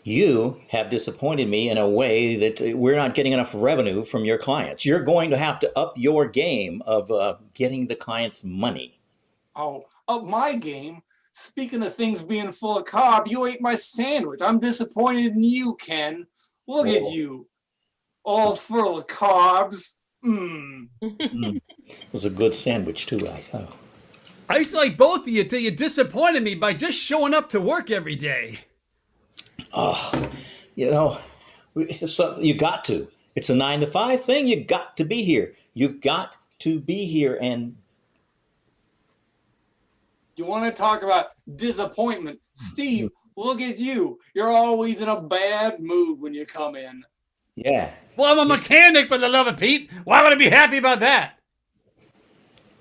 You have disappointed me in a way that we're not getting enough revenue from your clients. You're going to have to up your game of getting the clients money. Oh, up my game? Speaking of things being full of carb, you ate my sandwich. I'm disappointed in you, Ken. Look at you. All full of carbs. It was a good sandwich, too, I thought. I used to like both of you till you disappointed me by just showing up to work every day. Oh, you got to. It's a 9 to 5 thing. You got to be here. You've got to be here. And You want to talk about disappointment? Steve, look at you. You're always in a bad mood when you come in. yeah. Well, I'm a mechanic, for the love of Pete. Why would I be happy about that?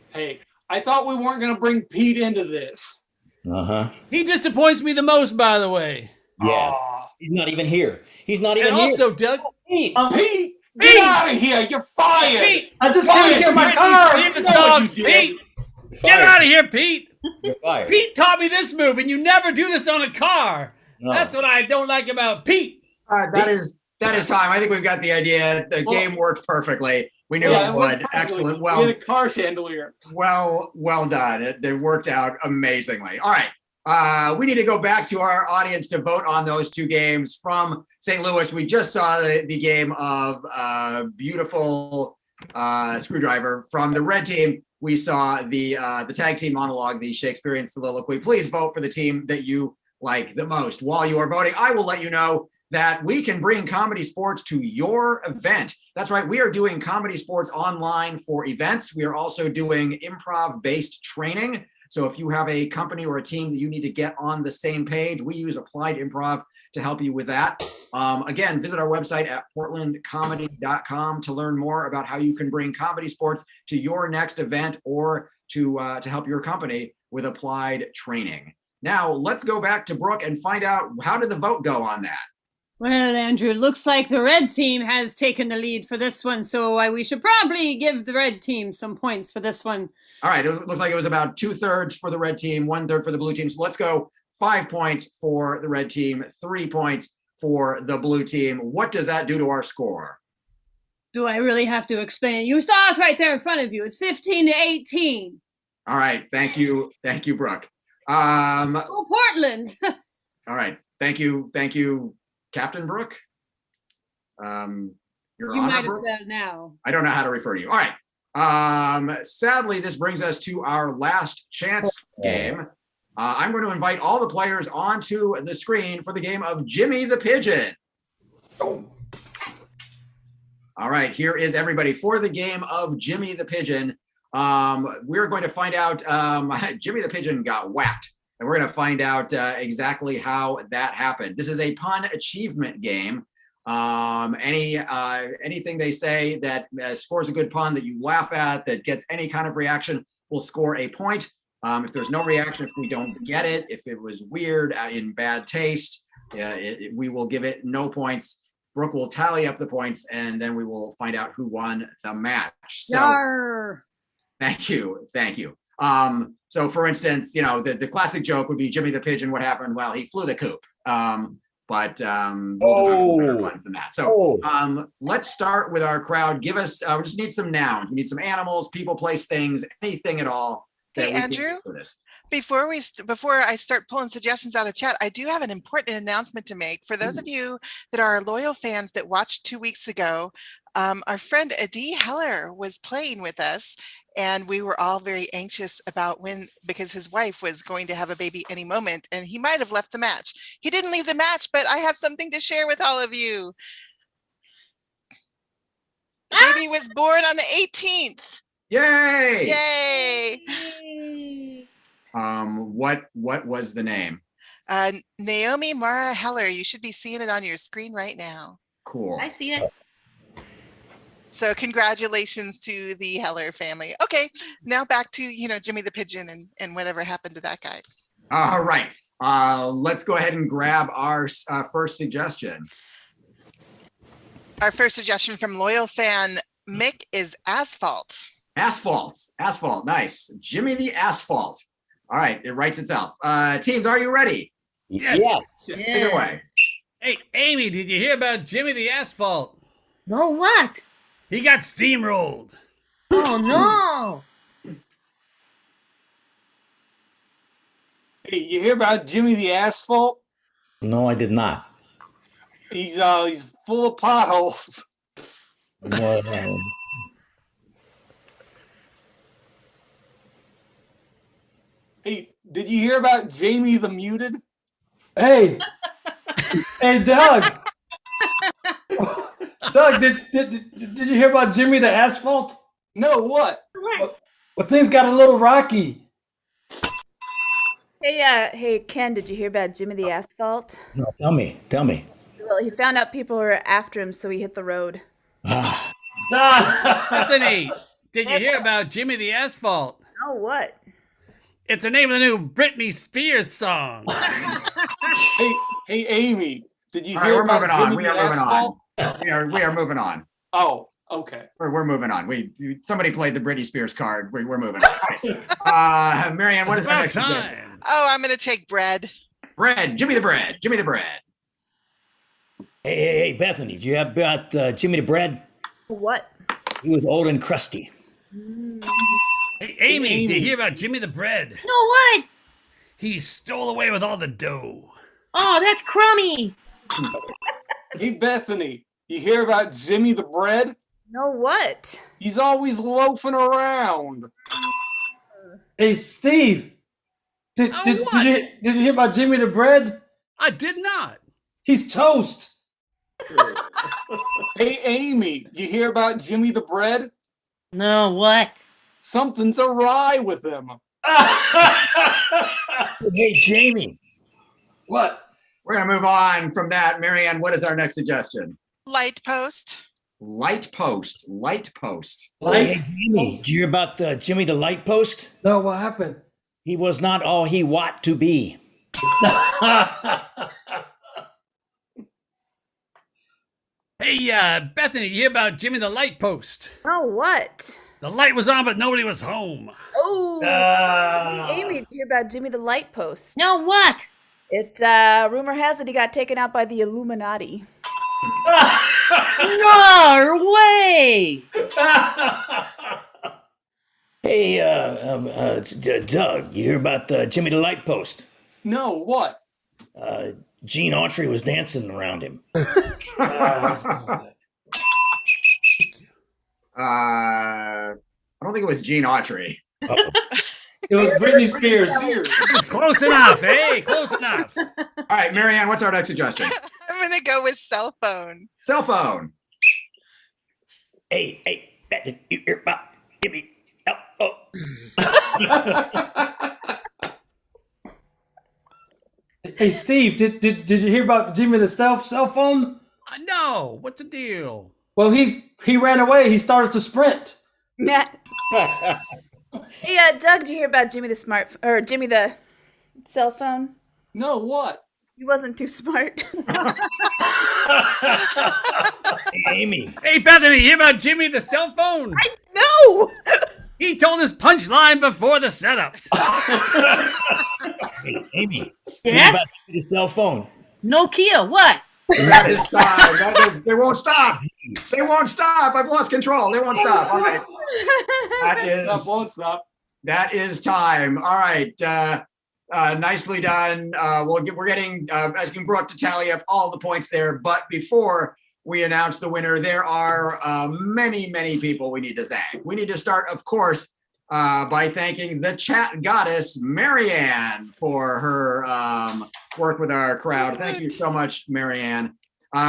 Hey, I thought we weren't going to bring Pete into this. Uh-huh. He disappoints me the most, by the way. Yeah. Aw. He's not even here. He's not even And here. also, Doug, Pete. Pete, get out of here. You're fired. Pete, I just can't get my car. Favorite No, songs, you didn't. Pete. Get out of here, Pete. You're fired. Pete taught me this move, and you never do this on a car. No. That's what I don't like about Pete. That is time. I think we've got the idea. The game worked perfectly. We knew it would. Excellent. We had a car chandelier. Well done. It worked out amazingly. All right. We need to go back to our audience to vote on those 2 games from St. Louis. We just saw the game of Beautiful Screwdriver. From the red team, we saw the tag team monologue, the Shakespearean soliloquy. Please vote for the team that you like the most. While you are voting, I will let you know that we can bring ComedySportz to your event. That's right. We are doing ComedySportz online for events. We are also doing improv-based training. So if you have a company or a team that you need to get on the same page, we use Applied Improv to help you with that. Again, visit our website at portlandcomedy.com to learn more about how you can bring ComedySportz to your next event or to help your company with applied training. Now, let's go back to Brooke and find out, how did the vote go on that? Well, Andrew, it looks like the red team has taken the lead for this one, so we should probably give the red team some points for this one. All right, it looks like it was about 2/3 for the red team, 1/3 for the blue team. So let's go 5 points for the red team, 3 points for the blue team. What does that do to our score? Do I really have to explain it? You saw it right there in front of you. It's 15-18. All right, thank you, Brooke. Oh, Portland. All right, thank you, Captain Brooke. Your You Honor, might as Brooke? well now. I don't know how to refer to you. All right. Sadly, this brings us to our last chance game. I'm going to invite all the players onto the screen for the game of Jimmy the Pigeon. All right, here is everybody for the game of Jimmy the Pigeon. We're going to find out Jimmy the Pigeon got whacked, and we're going to find out exactly how that happened. This is a pun achievement game. Anything they say that scores a good pun that you laugh at, that gets any kind of reaction, will score a point. If there's no reaction, if we don't get it, if it was weird, in bad taste, we will give it no points. Brooke will tally up the points, and then we will find out who won the match. So, Yarr. thank you. So for instance, the classic joke would be Jimmy the Pigeon. What happened? Well, he flew the coop. We'll do better ones than that. So let's start with our crowd. Give us, we just need some nouns. We need some animals, people, place, things, anything at all. Hey, Andrew, before I start pulling suggestions out of chat, I do have an important announcement to make. For those of you that are loyal fans that watched 2 weeks ago, our friend Adi Heller was playing with us, and we were all very anxious about because his wife was going to have a baby any moment, and he might have left the match. He didn't leave the match, but I have something to share with all of you. The baby was born on the 18th. Yay! Yay! What was the name? Naomi Mara Heller. You should be seeing it on your screen right now. Cool. I see it. So congratulations to the Heller family. Okay, now back to Jimmy the Pigeon and whatever happened to that guy. All right. Let's go ahead and grab our first suggestion. Our first suggestion from loyal fan Mick is asphalt. Asphalt. Nice. Jimmy the Asphalt. All right. It writes itself. Teams, are you ready? Yes. Take it away. Hey, Amy, did you hear about Jimmy the Asphalt? No, what? He got steamrolled. Oh, no. Hey, you hear about Jimmy the Asphalt? No, I did not. He's full of potholes. Well, Hey, did you hear about Jamie the Muted? Hey, Doug. Doug, did you hear about Jimmy the Asphalt? No, what? Well, things got a little rocky. Hey, Ken, did you hear about Jimmy the Asphalt? no, tell me. Well, he found out people were after him, so he hit the road. Bethany, did you hear about Jimmy the Asphalt? Oh, what? It's the name of the new Britney Spears song. Hey, Amy, did you All right, hear we're about moving on. Jimmy We the are moving Asphalt? on. We are moving on. Oh, okay. We're moving on. Somebody played the Britney Spears card. We're moving on. Marianne, what is our It's next about suggestion? time. Oh, I'm going to take bread. Bread. Jimmy the Bread. Hey, Bethany, did you hear about Jimmy the Bread? What? He was old and crusty. Hey, Amy, did you hear about Jimmy the Bread? No, what? He stole away with all the dough. Oh, that's crummy. Hey, Bethany, you hear about Jimmy the Bread? No, what? He's always loafing around. Hey, Steve. Did you hear about Jimmy the Bread? I did not. He's toast. Hey, Amy, you hear about Jimmy the Bread? No, what? Something's awry with him. Hey, Jamie. What? We're going to move on from that. Marianne, what is our next suggestion? Light post. Light post. Hey, Jamie, did you hear about Jimmy the Light Post? No, what happened? He was not all he ought to be. Hey, Bethany, you hear about Jimmy the Light Post? Oh, what? The light was on, but nobody was home. Oh, hey, Amy, did you hear about Jimmy the Light Post? No, what? It, rumor has it he got taken out by the Illuminati. No way. Hey, Doug, you hear about Jimmy the Light Post? No, what? Gene Autry was dancing around him. I don't think it was Gene Autry. It was Britney Spears. Close enough, hey, close enough. All right, Marianne, what's our next suggestion? I'm gonna go with cell phone. Cell phone. Hey, give me. Oh. Hey, Steve, did you hear about Jimmy the cell phone? No, what's the deal? Well, he ran away. He started to sprint. Hey, Doug, did you hear about Jimmy the cell phone? No, what? He wasn't too smart. Amy. Hey, Bethany, hear about Jimmy the cell phone? No! He told his punchline before the setup. Hey, Amy. Yeah? About the cell phone. Nokia, what? That is time. They won't stop. They won't stop. I've lost control. They won't stop. All right. Stop, won't stop. That is time. All right. Nicely done. We're getting asking Brooke to tally up all the points there. But before we announce the winner, there are many, many people we need to thank. We need to start, of course, by thanking the chat goddess, Marianne, for her work with our crowd. Thank you so much, Marianne.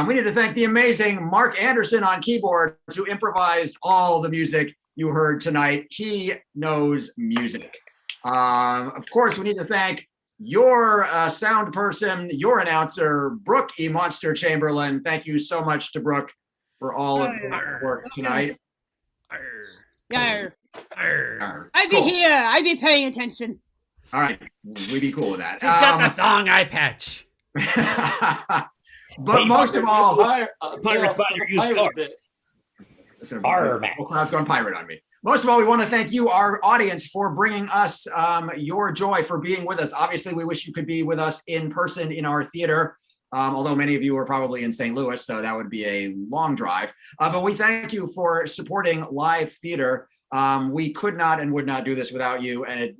We need to thank the amazing Mark Anderson on keyboards, who improvised all the music you heard tonight. He knows music. Of course, we need to thank your sound person, your announcer, Brooke E. Monster Chamberlain. Thank you so much to Brooke for all of your work tonight. Yarr. Arr. I'd be Cool. here. I'd be paying attention. All right, we'd be cool with that. She's got the song eye patch. But most of all, Pirates buy your used car. Arr, Max. whole crowd's gone pirate on me. Most of all, we want to thank you, our audience, for bringing us your joy, for being with us. Obviously, we wish you could be with us in person in our theater, although many of you are probably in St. Louis, so that would be a long drive. But we thank you for supporting live theater. We could not and would not do this without you, and it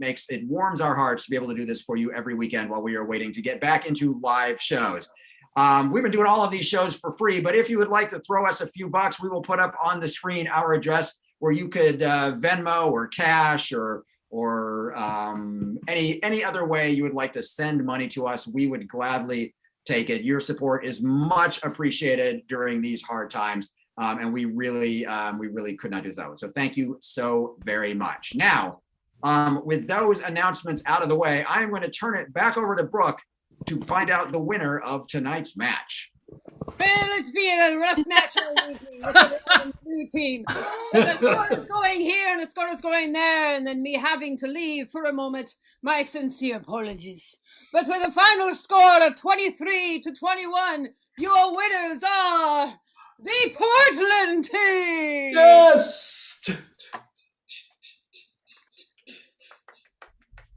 warms our hearts to be able to do this for you every weekend while we are waiting to get back into live shows. We've been doing all of these shows for free, but if you would like to throw us a few bucks, we will put up on the screen our address where you could Venmo or cash or any other way you would like to send money to us. We would gladly take it. Your support is much appreciated during these hard times, and we really could not do this without. So thank you so very much. Now, with those announcements out of the way, I am going to turn it back over to Brooke to find out the winner of tonight's match. Well, it's been a rough match all evening with the blue team. The score is going here and the score is going there, and then me having to leave for a moment. My sincere apologies. But with a final score of 23-21, your winners are the Portland team. Yes.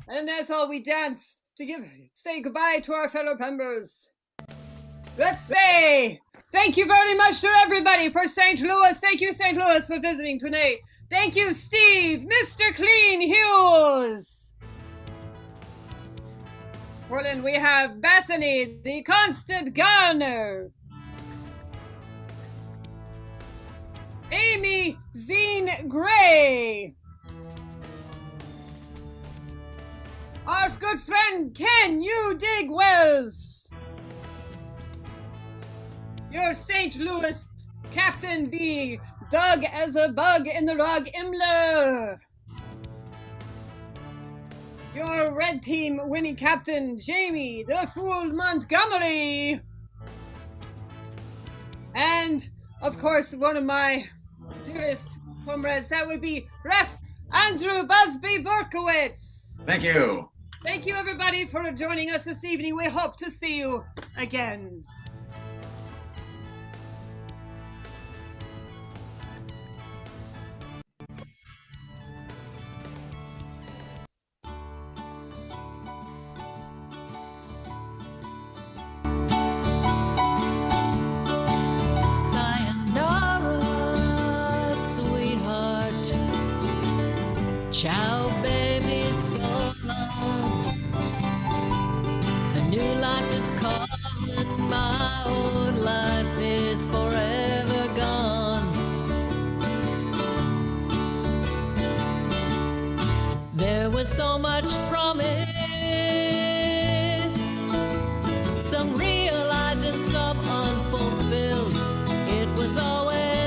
And that's all we dance to say goodbye to our fellow members. Let's say thank you very much to everybody for St. Louis. Thank you, St. Louis, for visiting tonight. Thank you, Steve, Mr. Clean Hughes. Portland, we have Bethany, the constant Garner. Amy Zine Gray. Our good friend Ken U. Dig Wells. Your St. Louis Captain B. Doug as a bug in the rug Imler. Your red team winning captain Jamie the Fool Montgomery. And of course one of my dearest comrades, that would be Ref Andrew Busby Berkowitz. Thank you. Thank you everybody for joining us this evening. We hope to see you again. Sayonara, sweetheart. Ciao, baby, so long. A new life is calling my much pride.